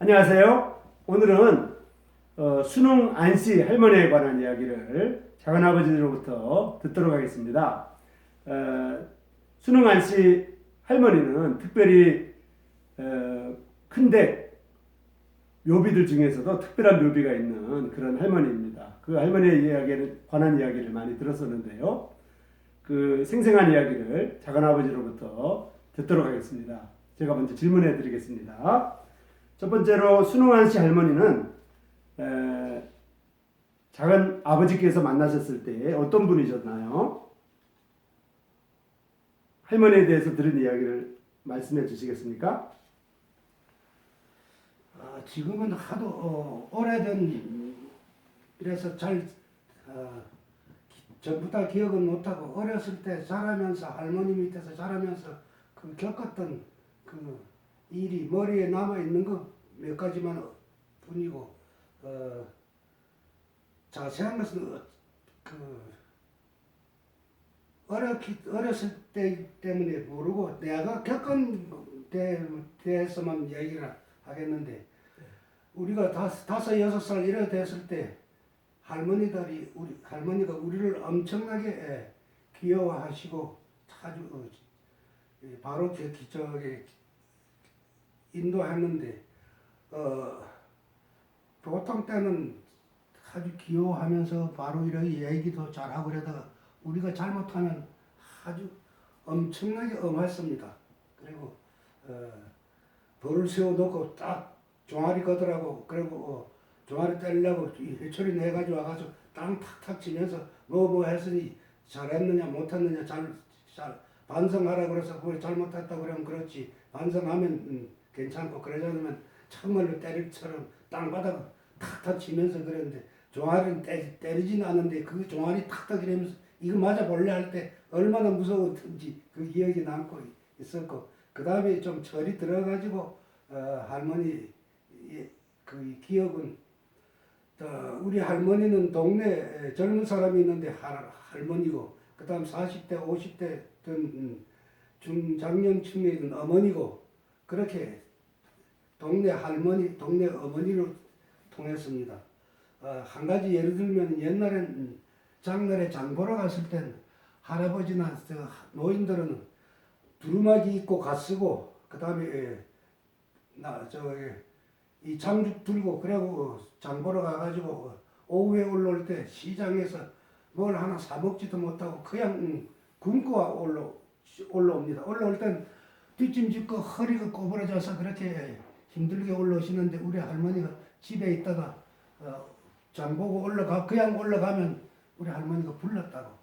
안녕하세요. 오늘은 순웅 안씨 할머니에 관한 이야기를 작은아버지로부터 듣도록 하겠습니다. 순웅 안씨 할머니는 특별히 큰데 묘비들 중에서도 특별한 묘비가 있는 그런 할머니입니다. 그 할머니의 이야기를 관한 이야기를 많이 들었었는데요. 그 생생한 이야기를 작은아버지로부터 듣도록 하겠습니다. 제가 먼저 질문해 드리겠습니다. 첫 번째로 순웅한 씨 할머니는 작은 아버지께서 만나셨을 때 어떤 분이셨나요? 할머니에 대해서 들은 이야기를 말씀해 주시겠습니까? 지금은 하도 오래된 이래서 잘 전부 다 기억은 못하고 어렸을 때 자라면서 할머니 밑에서 자라면서 그 겪었던 그 일이 머리에 남아 있는 거 몇 가지만 뿐이고 자세한 것은 그 어렸을 때 때문에 모르고 내가 겪은 대해서만 얘기를 하겠는데 우리가 다섯 여섯 살 이래 됐을 때 할머니가 우리를 엄청나게 귀여워하시고 아주 바로 저기 인도했는데 보통 때는 아주 귀여워하면서 바로 이렇게 얘기도 잘하고 그러다가 우리가 잘못하면 아주 엄청나게 엄했습니다. 그리고 돌을 세워놓고 딱 종아리 걷으라고 그리고 종아리 때리려고 회초리 내가지고 와가지고 땅 탁탁 치면서 뭐 했으니 잘했느냐 못했느냐 잘 반성하라 그래서 그걸 잘못했다고 그러면 그렇지 반성하면 괜찮고 그러지 않으면 참말로 때릴처럼 땅바닥 탁탁 치면서 그랬는데 종아리는 때리지는 않는데 그 종아리 탁탁 이러면서 이거 맞아볼래 할 때 얼마나 무서웠던지 그 기억이 남고 있었고 그 다음에 좀 철이 들어가지고 할머니 그 기억은 우리 할머니는 동네 젊은 사람이 있는데 할머니고 그 다음 40대 50대 된 중장년층에 있는 어머니고 그렇게 동네 할머니 동네 어머니로 통했습니다. 한 가지 예를 들면 옛날엔 장날에 장 보러 갔을 땐 할아버지나 노인들은 두루마기 입고 가 쓰고 그 다음에 이 장죽 들고 그리고 장 보러 가가지고 오후에 올라올 때 시장에서 뭘 하나 사 먹지도 못하고 그냥 굶고 올라옵니다. 올라올 땐 뒷짐짓고 허리가 꼬부러져서 그렇게 힘들게 올라오시는데 우리 할머니가 집에 있다가 장 보고 그냥 올라가면 우리 할머니가 불렀다고.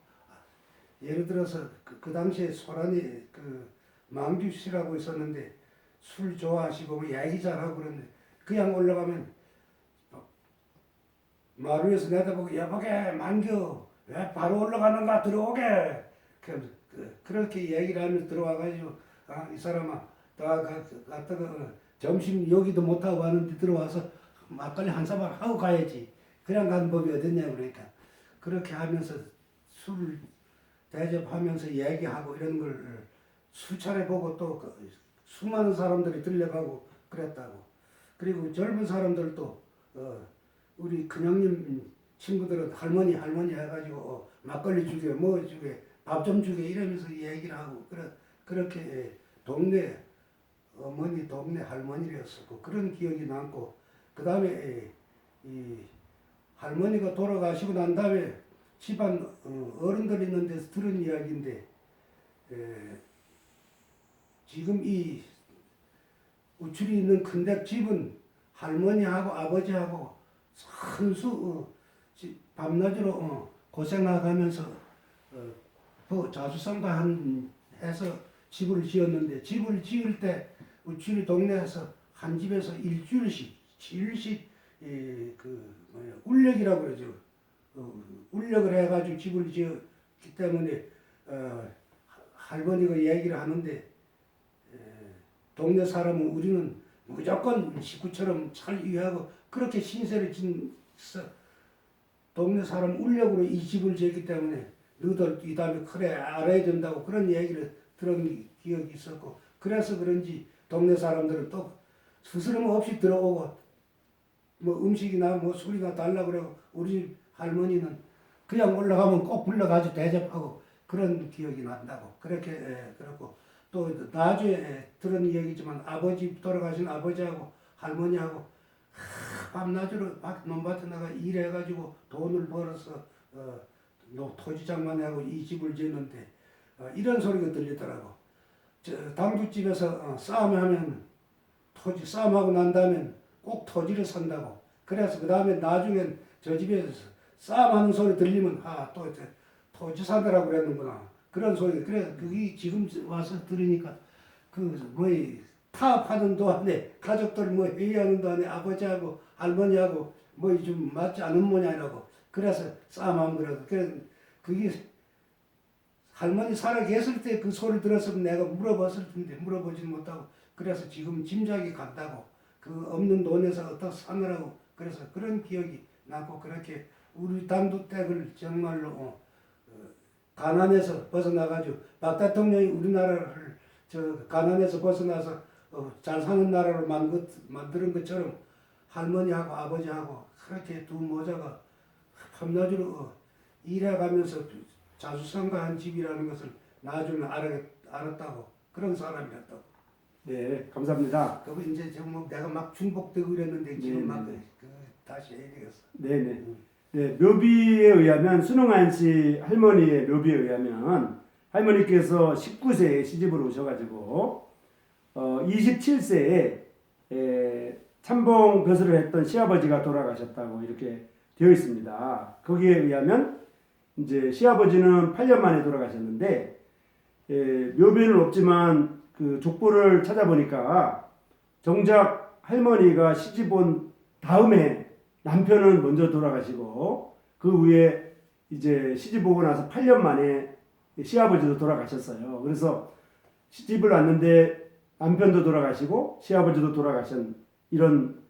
예를 들어서 그 당시에 소란이 그 망주 씨라고 있었는데 술 좋아하시고 뭐 얘기 잘하고 그러는데 그냥 올라가면 마루에서 내다보고 여보게 만교 왜 바로 올라가는가 들어오게 그렇게 얘기를 하면서 들어와가지고 이 사람아 다 갔다가 점심 여기도 못하고 왔는데 들어와서 막걸리 한 사발 하고 가야지 그냥 가는 법이 어딨냐 그러니까 그렇게 하면서 술을 대접하면서 얘기하고 이런 걸 수차례 보고 또 수많은 사람들이 들려가고 그랬다고. 그리고 젊은 사람들도 우리 큰형님 친구들은 할머니 해가지고 막걸리 주게 뭐 주게 밥 좀 주게 이러면서 얘기를 하고 그렇게 동네 어머니 동네 할머니였었고 그런 기억이 남고 그 다음에 이 할머니가 돌아가시고 난 다음에 집안 어른들 있는 데서 들은 이야기인데 지금 이 우출이 있는 큰데 집은 할머니하고 아버지하고 선수 밤낮으로 고생하면서 자수성가 해서 집을 지었는데 집을 지을 때 우출이 동네에서 한 집에서 일주일씩 울력이라고 그러죠. 울력을 해가지고 집을 지었기 때문에 할머니가 얘기를 하는데 동네 사람은 우리는 무조건 식구처럼 잘 이해하고 그렇게 신세를 지서 동네 사람 울력으로 이 집을 지었기 때문에 너희들 이 다음에 그래 알아야 된다고 그런 얘기를 들은 기억이 있었고 그래서 그런지 동네 사람들은 또 스스럼 없이 들어오고 뭐 음식이나 뭐 술이나 달라고 그러고 우리 집 할머니는 그냥 올라가면 꼭 불러가지고 대접하고 그런 기억이 난다고 그렇게 그렇고 또 나중에 들은 얘기지만 아버지 돌아가신 아버지하고 할머니하고 밤낮으로 논밭에 나가 일해가지고 돈을 벌어서 토지장만 하고 이 집을 짓는데 이런 소리가 들리더라고. 당두집에서 싸움하면 토지 싸움하고 난 다음에 꼭 토지를 산다고. 그래서 그 다음에 나중엔 저 집에서 싸움하는 소리 들리면 또 토지 사더라고 그랬는구나. 그런 소리. 그래 그게 지금 와서 들으니까 타협하는 동안에 가족들 회의하는 동안에 아버지하고 할머니하고 좀 맞지 않은 모양이라고. 그래서 싸움하면 그래도 그래서 그게 할머니 살아 계실 때 그 소리 들었으면 내가 물어봤을 텐데 물어보지는 못하고 그래서 지금 짐작이 간다고 그 없는 돈에서 어떻게 사느라고 그래서 그런 기억이 나고 그렇게 우리 당두댁을 정말로 가난에서 벗어나가지고 박 대통령이 우리나라를 가난에서 벗어나서 잘 사는 나라로 만드는 것처럼 할머니하고 아버지하고 그렇게 두 모자가 밤낮으로 일해가면서 자수성가한 집이라는 것을 나중에 알았다고 그런 사람이었다고. 네, 감사합니다. 그거 이제 내가 막 중복되고 이랬는데 지금 막 다시 해야겠어. 네네. 네, 묘비에 의하면 순흥한 씨 할머니의 묘비에 의하면 할머니께서 19세에 시집을 오셔가지고 27세에 참봉 벼슬을 했던 시아버지가 돌아가셨다고 이렇게 되어 있습니다. 거기에 의하면 이제 시아버지는 8년 만에 돌아가셨는데 묘비는 없지만 그 족보를 찾아보니까 정작 할머니가 시집 온 다음에 남편은 먼저 돌아가시고 그 후에 이제 시집 오고 나서 8년 만에 시아버지도 돌아가셨어요. 그래서 시집을 왔는데 남편도 돌아가시고 시아버지도 돌아가신 이런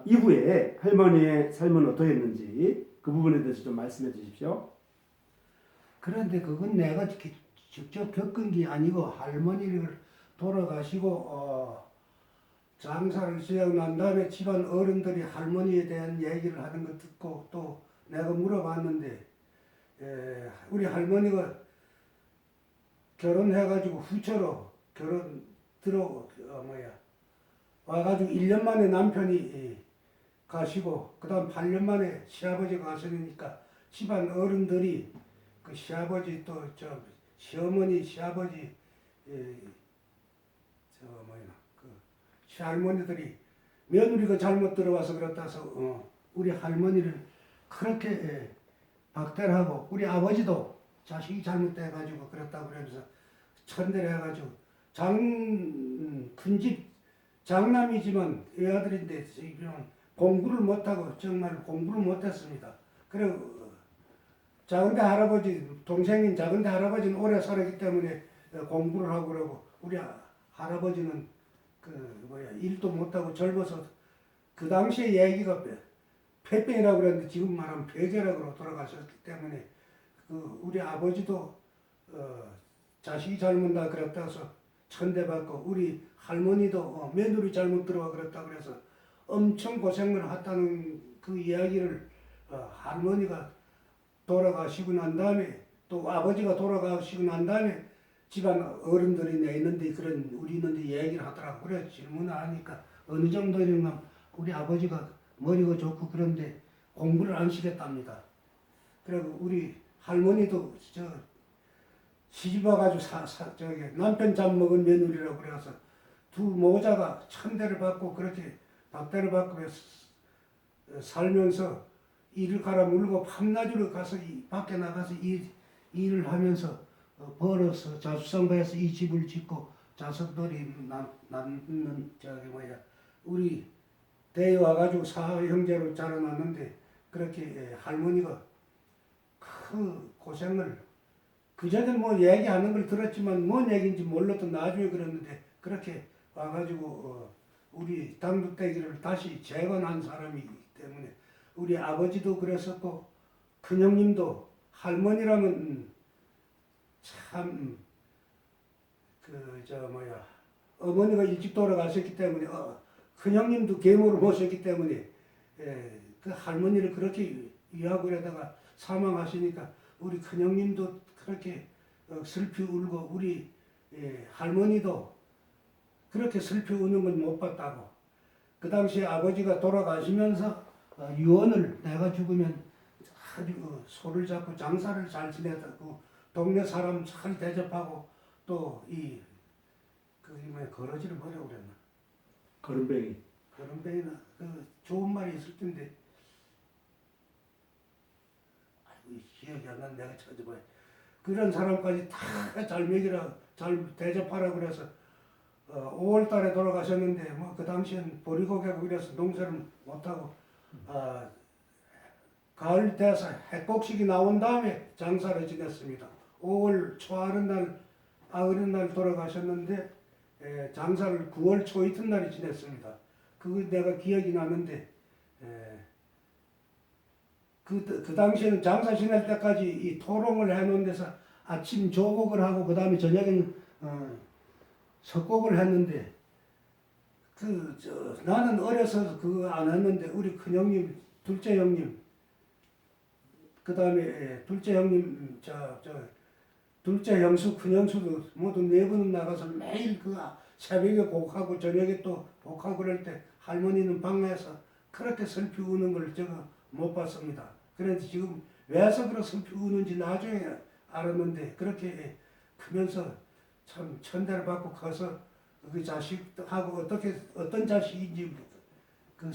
이후에 할머니의 삶은 어떠했는지 그 부분에 대해서 좀 말씀해 주십시오. 그런데 그건 내가 직접 겪은 게 아니고 할머니를 돌아가시고 장사를 시작 난 다음에 집안 어른들이 할머니에 대한 얘기를 하는 거 듣고 또 내가 물어봤는데 우리 할머니가 결혼해가지고 후처로 와가지고 1년 만에 남편이 가시고 그 다음 8년 만에 시아버지가 가시니까 집안 어른들이 그 시아버지 또 시어머니 시아버지 그 시할머니들이 며느리가 잘못 들어와서 그렇다 해서 우리 할머니를 그렇게 박대를 하고 우리 아버지도 자식이 잘못돼가지고 그렇다고 그러면서 천대를 해가지고 큰집 장남이지만 외아들인데 공부를 못하고 정말 공부를 못했습니다. 그리고 작은데 할아버지 동생인 작은데 할아버지는 오래 살았기 때문에 공부를 하고 그러고 우리 할아버지는 일도 못하고 젊어서 그 당시에 얘기가 폐병이라고 그랬는데 지금 말하면 폐결핵으로 돌아가셨기 때문에 우리 아버지도 자식이 잘못 나 그랬다 해서 천대받고 우리 할머니도 며느리 잘못 들어와 그랬다 그래서 엄청 고생을 했다는 그 이야기를 할머니가 돌아가시고 난 다음에 또 아버지가 돌아가시고 난 다음에 집안 어른들이 있는데 우리 있는데 얘기를 하더라고. 그래 질문을 하니까 어느 정도냐면 우리 아버지가 머리가 좋고 그런데 공부를 안 시켰답니다. 그리고 우리 할머니도 시집 와가지고 남편 잡먹은 며느리라고 그래서 두 모자가 천대를 받고 그렇게 박대를 받고 살면서 일을 갈아 물고 밤낮으로 가서 밖에 나가서 일을 하면서 벌어서 자수성가해서 이 집을 짓고 자식들이 낳는 우리 대에 와가지고 사형제로 자라났는데 그렇게 할머니가 그 고생을 그전에 얘기하는 걸 들었지만 뭔 얘기인지 몰랐던 나중에 그랬는데 그렇게 와가지고 우리 당두떼기를 다시 재건한 사람이기 때문에 우리 아버지도 그랬었고 큰형님도 할머니라면 참 어머니가 일찍 돌아가셨기 때문에 큰형님도 계모를 모셨기 때문에 그 할머니를 그렇게 위하고 이러다가 사망하시니까 우리 큰형님도 그렇게 슬피 울고 우리 할머니도 그렇게 슬피 우는 걸 못 봤다고. 그 당시에 아버지가 돌아가시면서 유언을 내가 죽으면 아주 소를 잡고 장사를 잘 지내다고 동네 사람 잘 대접하고 또이 뭐야 거러지를 뭐라고 그랬나 거름뱅이. 거름뱅이나 그 좋은 말이 있을 텐데 아이고 기억이 안 나. 내가 찾아봐야 그런 사람까지 다 잘 먹이라 잘 대접하라 그래서 5월 달에 돌아가셨는데 뭐 그 당시엔 보리고개고 이래서 농사를 못하고 가을 돼서 해곡식이 나온 다음에 장사를 지냈습니다. 5월 초하는 날 아흐린 날 돌아가셨는데 장사를 9월 초 이튿날에 지냈습니다. 그거 내가 기억이 나는데 그 당시에는 장사 지낼 때까지 이 토롱을 해놓은 데서 아침 조곡을 하고 그 다음에 저녁에는 석곡을 했는데 나는 어려서 그거 안 했는데 우리 큰형님, 둘째 형님, 그 다음에 둘째 형님, 둘째 형수, 큰형수도 모두 네 분은 나가서 매일 그 새벽에 곡하고 저녁에 또 곡하고 그럴 때 할머니는 방에서 그렇게 슬피 우는 걸 제가 못 봤습니다. 그래서 지금 왜서 그렇게 슬피 우는지 나중에 알았는데 그렇게 크면서 참 천대를 받고 커서 그 자식하고 어떤 자식인지 그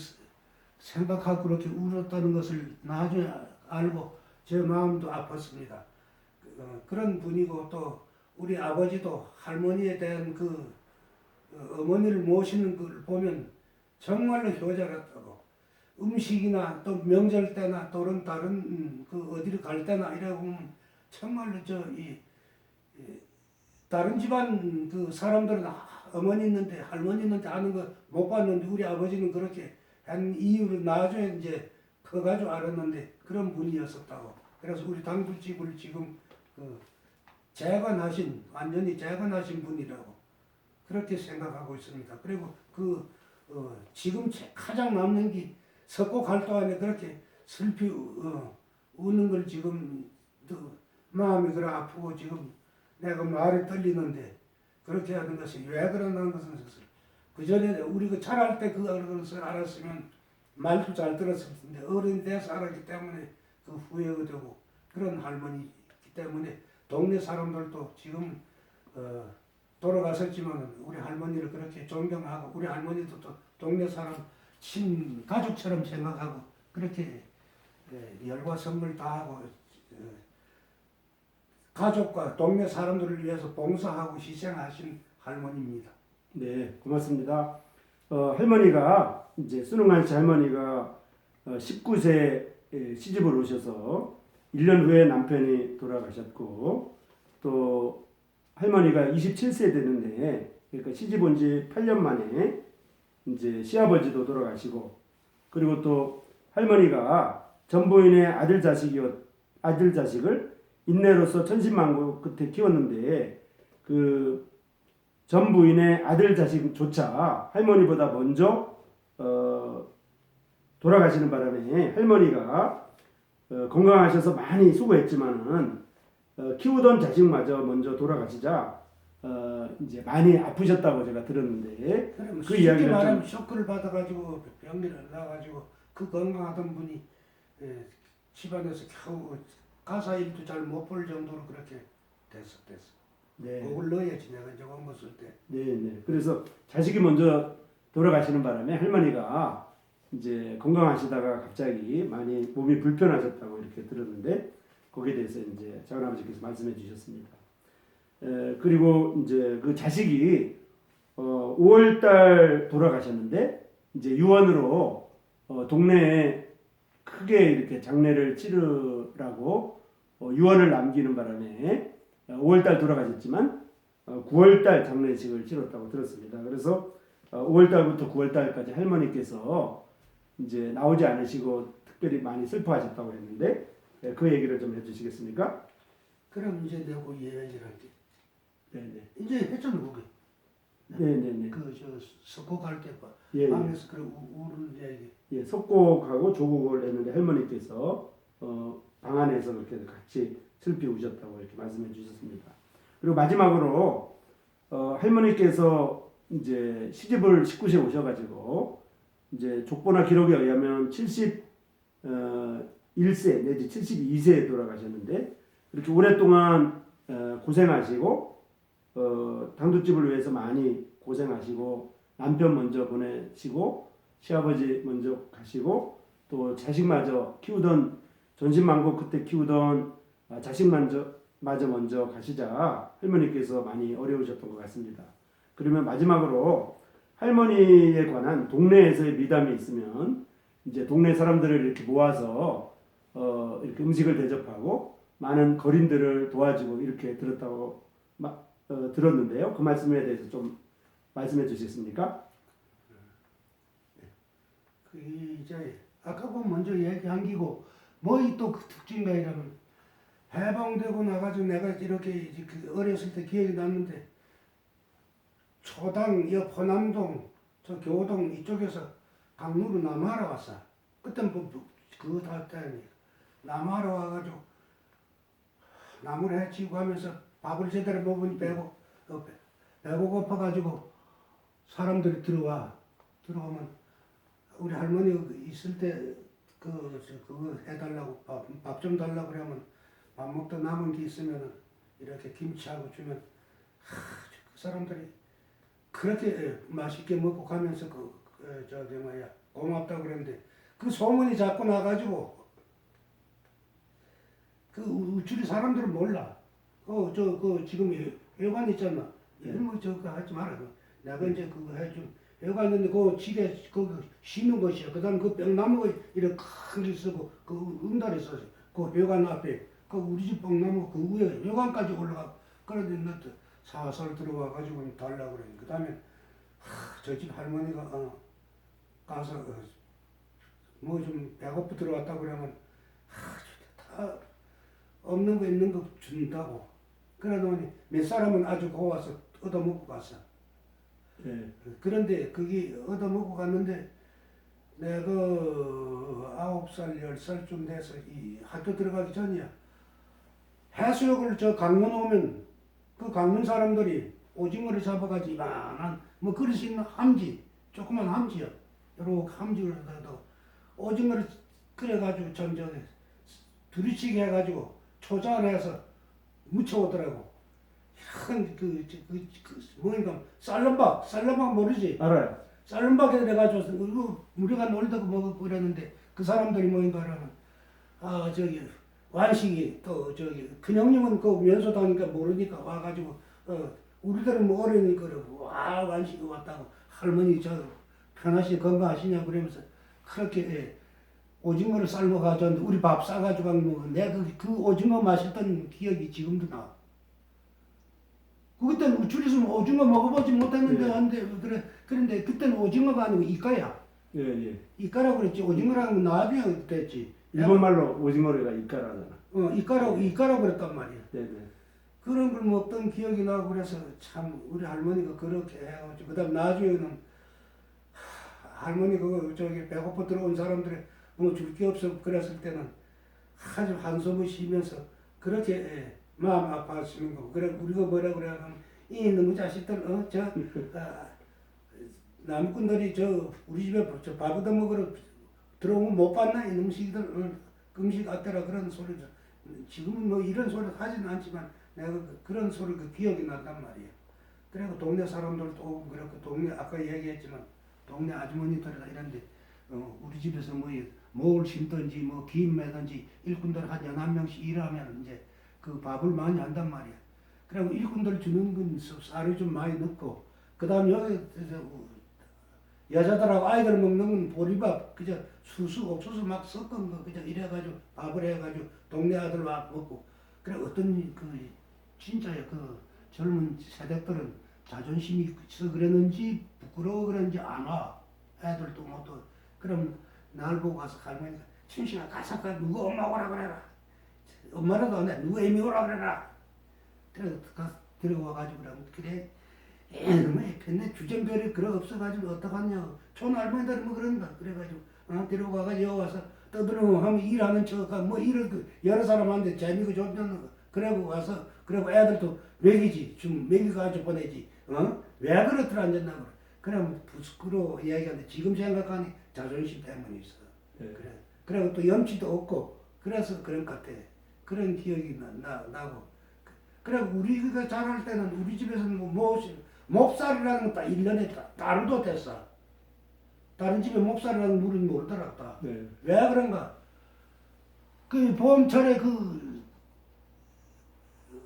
생각하고 그렇게 울었다는 것을 나중에 알고 제 마음도 아팠습니다. 그런 분이고 또 우리 아버지도 할머니에 대한 그 어머니를 모시는 걸 보면 정말로 효자 같다고 음식이나 또 명절 때나 또는 다른 그 어디를 갈 때나 이래 보면 정말로 다른 집안 그 사람들은 어머니 있는데 할머니 있는데 하는 거 못 봤는데 우리 아버지는 그렇게 한 이유를 나중에 이제 커가지고 알았는데 그런 분이었었다고. 그래서 우리 당두집을 지금 재건하신 완전히 재건하신 분이라고 그렇게 생각하고 있습니다. 그리고 지금 가장 남는 게 석고갈 동안에 그렇게 슬피 우는 걸 지금 마음이 그래 아프고 지금 내가 말이 떨리는데 그렇게 하는 것이 왜 그런다는 것은 그 전에 우리가 자랄 때 그것을 알았으면 말도 잘 들었을 텐데 어른이 돼서 알았기 때문에 그 후회가 되고 그런 할머니이기 때문에 동네 사람들도 지금 돌아가셨지만 우리 할머니를 그렇게 존경하고 우리 할머니도 또 동네 사람 친가족처럼 생각하고 그렇게 열과 선물 다하고 가족과 동네 사람들을 위해서 봉사하고 희생하신 할머니입니다. 네, 고맙습니다. 할머니가 이제 순응한 씨 할머니가 19세 시집을 오셔서 1년 후에 남편이 돌아가셨고 또 할머니가 27세 되는데 그러니까 시집 온 지 8년 만에 이제 시아버지도 돌아가시고 그리고 또 할머니가 전부인의 아들 자식을 인내로서 천신만고 끝에 키웠는데 그 전부인의 아들 자식조차 할머니보다 먼저 돌아가시는 바람에 할머니가 건강하셔서 많이 수고했지만은 키우던 자식마저 먼저 돌아가시자 이제 많이 아프셨다고 제가 들었는데 그 이야기를 말하면 쇼크를 받아가지고 병리를 나가지고 그 건강하던 분이 집안에서 겨우 가사 일도 잘 못 볼 정도로 그렇게 됐어. 네. 목을 넣어야지 내가 이제 원고 쓸 때. 네. 그래서 자식이 먼저 돌아가시는 바람에 할머니가 이제 건강하시다가 갑자기 많이 몸이 불편하셨다고 이렇게 들었는데 거기에 대해서 이제 작은아버지께서 말씀해 주셨습니다. 그리고 이제 그 자식이 5월달 돌아가셨는데 이제 유언으로 동네에 크게 이렇게 장례를 치르라고 유언을 남기는 바람에 5월달 돌아가셨지만 9월달 장례식을 치렀다고 들었습니다. 그래서 5월달부터 9월달까지 할머니께서 이제 나오지 않으시고 특별히 많이 슬퍼하셨다고 했는데 그 얘기를 좀 해주시겠습니까? 그럼 이제 내가 얘기를 할게. 네네. 이제 했잖아 그게. 네네네. 그저 석고 갈때 예, 예. 밤에서 그 우는 얘기. 예, 석곡하고 조국을 했는데 할머니께서 방 안에서 그렇게 같이 슬피 우셨다고 이렇게 말씀해 주셨습니다. 그리고 마지막으로 할머니께서 이제 시집을 19세에 오셔가지고 이제 족보나 기록에 의하면 71세 내지 72세에 돌아가셨는데 이렇게 오랫동안 고생하시고 당두집을 위해서 많이 고생하시고 남편 먼저 보내시고 시아버지 먼저 가시고 또 자식마저 키우던 전신만고 그때 키우던 자식마저 먼저 가시자 할머니께서 많이 어려우셨던 것 같습니다. 그러면 마지막으로 할머니에 관한 동네에서의 미담이 있으면 이제 동네 사람들을 이렇게 모아서 이렇게 음식을 대접하고 많은 거린들을 도와주고 이렇게 들었다고 들었는데요. 그 말씀에 대해서 좀 말씀해 주시겠습니까? 그 이제 아까 그 먼저 얘기한 기고 뭐이 또 그 특징가 이라면 해방되고 나가지고 내가 이렇게 이제 그 어렸을 때 기억이 났는데 초당 옆 호남동 저 교동 이쪽에서 강릉으로 남하러 왔어. 그때 그다 때니 남하러 와가지고 나무를 해치고 하면서 밥을 제대로 먹으니 배고 고파가지고 사람들이 들어오면 우리 할머니 있을 때 그거 해달라고 밥 좀 달라고 그러면 밥 먹다 남은 게 있으면은 이렇게 김치하고 주면 그 사람들이 그렇게 맛있게 먹고 가면서 저기 뭐야 고맙다고 그랬는데 그 소문이 자꾸 나가지고 그 우추리 사람들은 몰라. 지금 여관 있잖아. 뭐 저거 하지 마라. 내가 이제 그거 해준 여관 있는데 그 집에 그 쉬는 것이야. 그다음 그 병나무가 이렇게 큰 게 있고 그 응달이 있어. 그 여관 앞에 그 우리 집 병나무 그 위에 여관까지 올라가. 그런데 너도 사설 들어와 가지고 달라고 그래. 그다음에 저 집 할머니가 가서 뭐 좀 배고프 들어왔다 그러면 다 없는 거 있는 거 준다고. 그러더니 몇 사람은 아주 고와서 얻어먹고 갔어. 예. 그런데 그게 얻어먹고 갔는데 내가 9살, 10살쯤 돼서 이 학교 들어가기 전이야. 해수욕을 저 강문 오면 그 강문 사람들이 오징어를 잡아가지고 이만한 뭐 그릇 있는 함지, 조그만 함지야. 요렇게 함지를 해서 오징어를 끓여가지고 전전에 두리치게 해가지고 초장해서 무쳐오더라고. 뭐인가 쌀른박 모르지? 알아요. 쌀른박에 내가지고 우리가 놀다가 먹고 그랬는데 그 사람들이 뭐인가 하면 저기 완식이 또 저기 큰형님은 그 면소 다니까 모르니까 와가지고 우리들은 뭐 어려니까 그러고 와 완식이 왔다고 할머니 저 편하시 건강하시냐 그러면서 그렇게 오징어를 삶아 가져왔는데 우리 밥 싸가지고 먹어. 내가 그 오징어 마셨던 기억이 지금도 나. 그때는 우출에서 오징어 먹어보지 못했는데 한데 그런데 그때는 오징어가 아니고 이까야. 예, 예. 이까라고 그랬지. 오징어라는 건 나중에 됐지. 일본 말로 오징어가 이까라잖아. 이까라고 그랬단 말이야. 네네. 그런 걸 먹던 기억이 나고 그래서 참 우리 할머니가 그렇게 해가지고 그다음 나중에는 할머니 저기 배고파 들어온 사람들이 뭐 줄 게 없어 그랬을 때는 아주 한숨을 쉬면서 그렇게 마음 아파하시는 거. 그래 우리가 뭐라 그래 하면 이놈의 자식들 나무꾼들이 우리 집에 밥 얻어 먹으러 들어오면 못 봤나 이놈 새끼들 금식 같더라 그런 소리를 지금은 뭐 이런 소리를 하지는 않지만 내가 그런 소리 기억이 난단 말이야. 그리고 동네 사람들도 오고 그렇고 동네 아까 얘기했지만 동네 아주머니들이나 이런데 우리 집에서 뭐를 심든지 뭐 김 매든지 일꾼들 한 11명씩 일하면 이제 그 밥을 많이 한단 말이야. 그리고 일꾼들 주는 건 쌀을 좀 많이 넣고 그다음 여기 여자들하고 아이들 먹는 건 보리밥 그저 수수 옥수수 막 섞은 거 그저 이래가지고 밥을 해가지고 동네 아들 와 먹고 그래 어떤 진짜야 젊은 세대들은 자존심이 있어 그랬는지 부끄러워 그랬는지 안 와. 애들도 뭐 또 그럼 날 보고 가서 할머니가 춘식아 가서 누구 엄마 오라 그래라. 엄마라도 안 해. 누구 애미 오라 그래라. 그래서 데리고 와가지고 그러면 그래 뭐 했네 주전별이 그래 없어가지고 어떡하냐 촌 할머니들 뭐 그런다 그래가지고 데리고 가가지고 여기 와서 떠들어 하면 일하는 척하고 뭐 일을 그 여러 사람한테 재미가 좋다는 거 그래고 와서 그리고 애들도 먹이지 좀 먹이가지고 보내지 왜 그렇더라 앉았나 그래 그럼 부스크로 이야기하는데 지금 생각하니 자존심 때문에 있어 네. 그래 그리고 또 염치도 없고 그래서 그런 것 같아 그런 기억이 나고 그리고 우리가 자랄 때는 우리 집에서는 몹살이라는 거 딱 1년에 다루도 됐어. 다른 집에 몹살이라는 물은 모르더라. 다. 네. 왜 그런가? 그 봄철에 그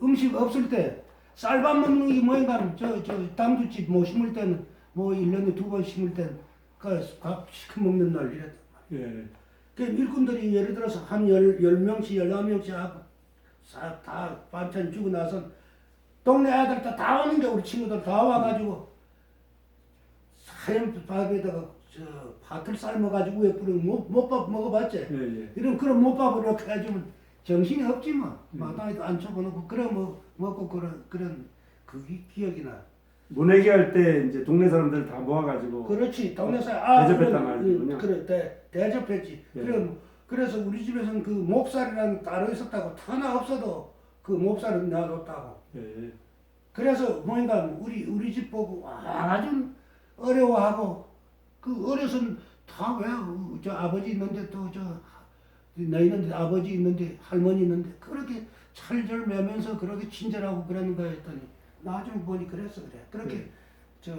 음식 없을 때 쌀밥 먹는 게 뭐인가 저 당두집 뭐 심을 때는 뭐 1년에 2번 심을 때는 밥 시켜 먹는 날 이랬단 말이야. 예. 그 일꾼들이 예를 들어서 한 10명씩 11명씩 하고 다 반찬 주고 나서 동네 아들 다 오는 게 우리 친구들 다 와가지고 하얀 밥에다가 저 밭을 삶아가지고 위에 뿌리고 못밥 먹어봤지? 예, 예. 이런 그런 못밥을 이렇게 해주면 정신이 없지 뭐. 마당에도 앉혀놓고 그래 먹고 그런 그게 기억이 나. 모내기 할 때 이제 동네 사람들 다 모아가지고 그렇지 동네 사람 대접했단 말이군요. 그래 대접했지. 예. 그래서 우리 집에서는 그 몹살이라는 따로 있었다고 하나 없어도 그 몹살을 놔뒀다고. 예. 그래서 뭐인가 우리 집 보고 아주 어려워하고 그 어려서는 다 왜 저 아버지 있는데 또 저 너희는 아버지 있는데 할머니 있는데 그렇게 찰절 매면서 그렇게 친절하고 그러는 거야 했더니 나중에 보니 그랬어 그래 그렇게 네. 저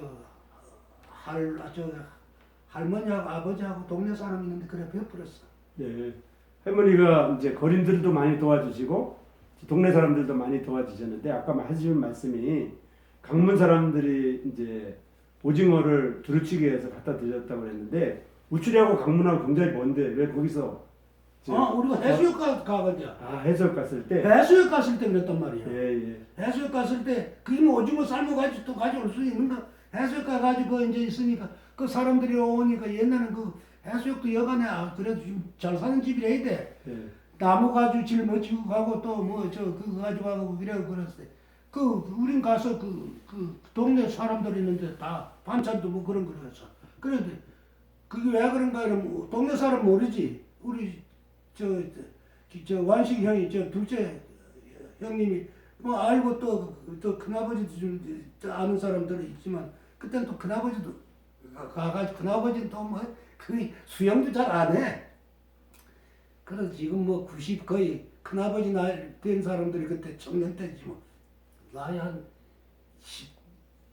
할머니하고 아버지하고 동네 사람 있는데 그래 베풀었어. 예. 할머니가 이제 거린들도 많이 도와주시고 동네 사람들도 많이 도와주셨는데 아까 하신 말씀이 강문 사람들이 이제 오징어를 두루치기 해서 갖다 드렸다고 그랬는데 우추리하고 강문하고 굉장히 먼데 왜 거기서 우리가 해수욕 가거든요. 해수욕 갔을 때 해수욕 갔을 때 그랬단 말이야. 예. 해수욕 갔을 때 그게 뭐 오징어 삶아가지고 또 가져올 수 있는가? 해수욕 가가지고 이제 있으니까 그 사람들이 오니까 옛날에는 그 해수욕도 여간에 그래도 좀 잘 사는 집이라 해야 돼. 예. 나무 가지고 짊어지고 가고 또 뭐 저 그거 가지고 가고 그래 그랬을 때. 우린 가서 그 동네 사람들 있는데 다 반찬도 뭐 그런 거 했어. 그런데 그게 왜 그런가 이러면 동네 사람 모르지. 우리 저 완식 형이 저 둘째 형님이 뭐 알고 또 큰아버지도 좀 아는 사람들은 있지만 그때는 또 큰아버지도 가가지고 큰아버지는 또 뭐 그 수영도 잘 안 해. 그래서 지금 뭐 90 거의 큰아버지 나이 된 사람들이 그때 청년 때지 뭐 나이 한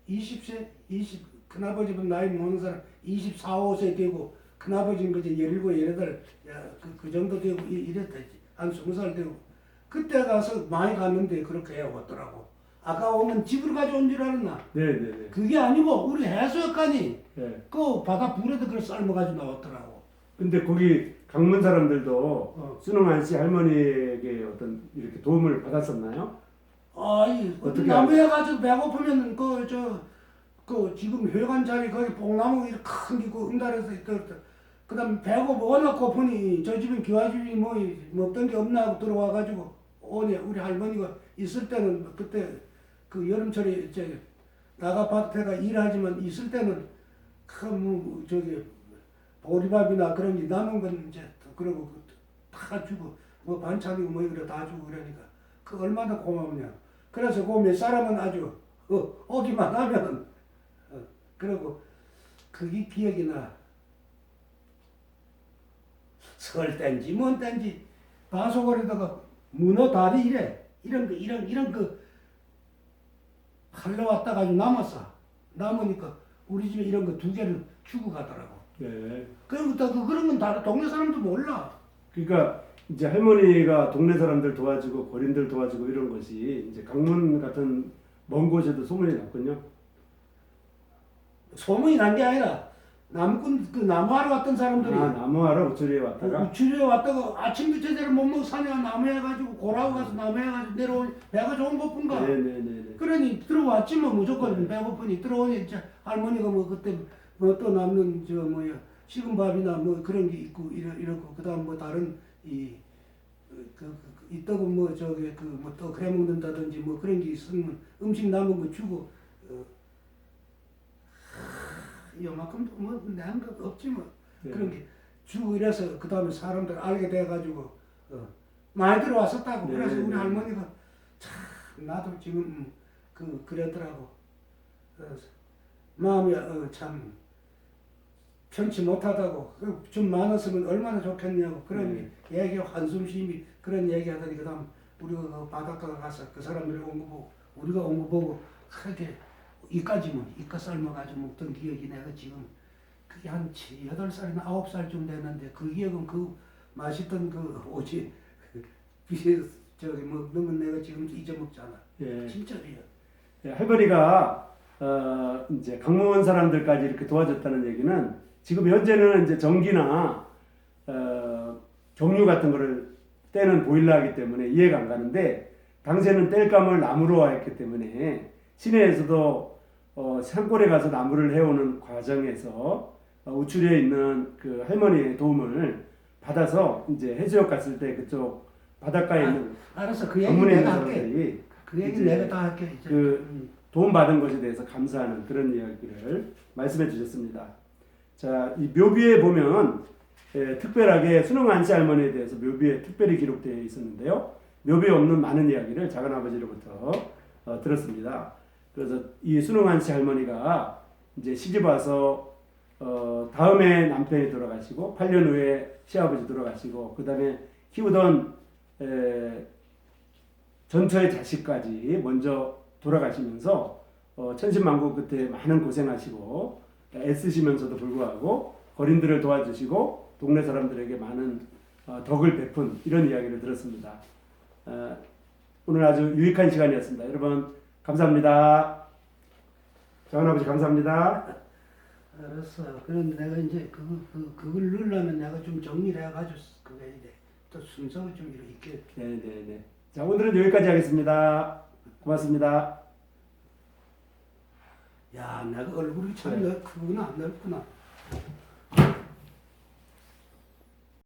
20세 20 큰아버지보다 나이 먹는 사람 24, 5세 되고 큰아버지는 그제 17, 18 그 정도 되고 이랬다지 한 20살 되고 그때 가서 많이 갔는데 그렇게 해왔더라고. 아까 오면 집을 가져온 줄 알았나? 네네네. 그게 아니고 우리 해수욕관이 네. 그 바다 불에도 그걸 삶아가지고 나왔더라고. 근데 거기 강문 사람들도 순응한 씨 할머니에게 어떤 이렇게 도움을 받았었나요? 아이 어떻게 나무에 가지고 배고프면 그 지금 회관 자리 거기 복나무 이렇게 큰게 그 응달에서 있더라. 그다음 배고 워낙 고프니 저 집은 기와집이 뭐 먹던 게 없나 하고 들어와가지고 오니 우리 할머니가 있을 때는 그때 그 여름철에 이제 나가 밭에가 일하지만 있을 때는 큰 저기 보리밥이나 그런 게 남은 건 이제 그러고 다 주고 뭐 반찬이고 뭐 이거 다 주고 그러니까 그 얼마나 고마우냐. 그래서 그 몇 사람은 아주 오기만 하면 그러고 그게 기억이 나. 설 땐지 뭔 땐지 바소거리다가 문어 다리 이런 거 팔러 왔다 가지고 남으니까 우리 집에 이런 거 2개를 주고 가더라고. 네. 그리고 또 그런 건 다른 동네 사람도 몰라. 그러니까 이제 할머니가 동네 사람들 도와주고 거린들 도와주고 이런 것이 이제 강문 같은 먼 곳에도 소문이 났군요. 소문이 난 게 아니라 나무꾼 그 나무하러 왔던 사람들이 나무하러 우추리에 왔다가 우추리에 왔다가 아침부터 제대로 못 먹고 산에 나무에 가지고 고라고 가서 나무에 가지고 내려오니 배가 좀 고픈가. 네네네. 그러니 들어왔지 뭐 무조건 배고프니 들어오니 이제 할머니가 뭐 그때 뭐 또 남는 저 뭐야 식은 밥이나 뭐 그런 게 있고 이러고 그다음 뭐 다른 있다고 뭐 저기 그 뭐 또 그래 먹는다든지 뭐 그런 게 있으면 음식 남은 거 주고 요만큼도 뭐 내한 것 없지 뭐. 예. 그런 게 주 이래서 그 다음에 사람들 알게 돼가지고 많이 들어왔었다고. 네, 그래서 우리 네. 할머니가 참 나도 지금 그랬더라고. 마음이 참 편치 못하다고. 좀 많았으면 얼마나 좋겠냐고. 그런 얘기 한숨쉬이 그런 얘기하더니 그다음 우리가 그 바닷가 가서 그 사람들이 온 거 보고 우리가 온 거 보고 그렇게 이까지만 이까 삶아가지고 먹던 기억이 내가 지금 그게 한 8살이나 9살쯤 됐는데 그 기억은 그 맛있던 그 오지 저기 먹는 건 내가 지금 잊어먹잖아. 예. 진짜로요. 예, 할머니가 이제 강무원 사람들까지 이렇게 도와줬다는 얘기는 지금 현재는 이제 전기나 경유 같은 거를 떼는 보일러이기 때문에 이해가 안 가는데 당시에는 땔감을 나무로 했기 때문에 시내에서도 산골에 가서 나무를 해오는 과정에서 우측에 있는 그 할머니의 도움을 받아서 이제 해수욕 갔을 때 그쪽 바닷가에 있는 알았어. 그 얘기 방문에 있는 내가 할게. 사람들이 그 얘기 이제 내가 다 할게. 이제. 그 도움 받은 것에 대해서 감사하는 그런 이야기를 말씀해 주셨습니다. 자, 이 묘비에 보면 특별하게 순흥한씨 할머니에 대해서 묘비에 특별히 기록되어 있었는데요. 묘비에 없는 많은 이야기를 작은아버지로부터 들었습니다. 그래서 이 순흥한씨 할머니가 이제 시집 와서 다음에 남편이 돌아가시고 8년 후에 시아버지 돌아가시고 그 다음에 키우던 전처의 자식까지 먼저 돌아가시면서 천신만고 끝에 많은 고생하시고 애쓰시면서도 불구하고 거린들을 도와주시고 동네 사람들에게 많은 덕을 베푼 이런 이야기를 들었습니다. 오늘 아주 유익한 시간이었습니다. 여러분 감사합니다. 작은아버지 감사합니다. 알았어. 그럼 내가 이제 그걸 넣으려면 내가 좀 정리를 해가지고 그게 이제 또 순서가 좀 이렇게. 네네네. 자 오늘은 여기까지 하겠습니다. 고맙습니다. 야, 내가 얼굴이 참 네. 크구나, 넓구나.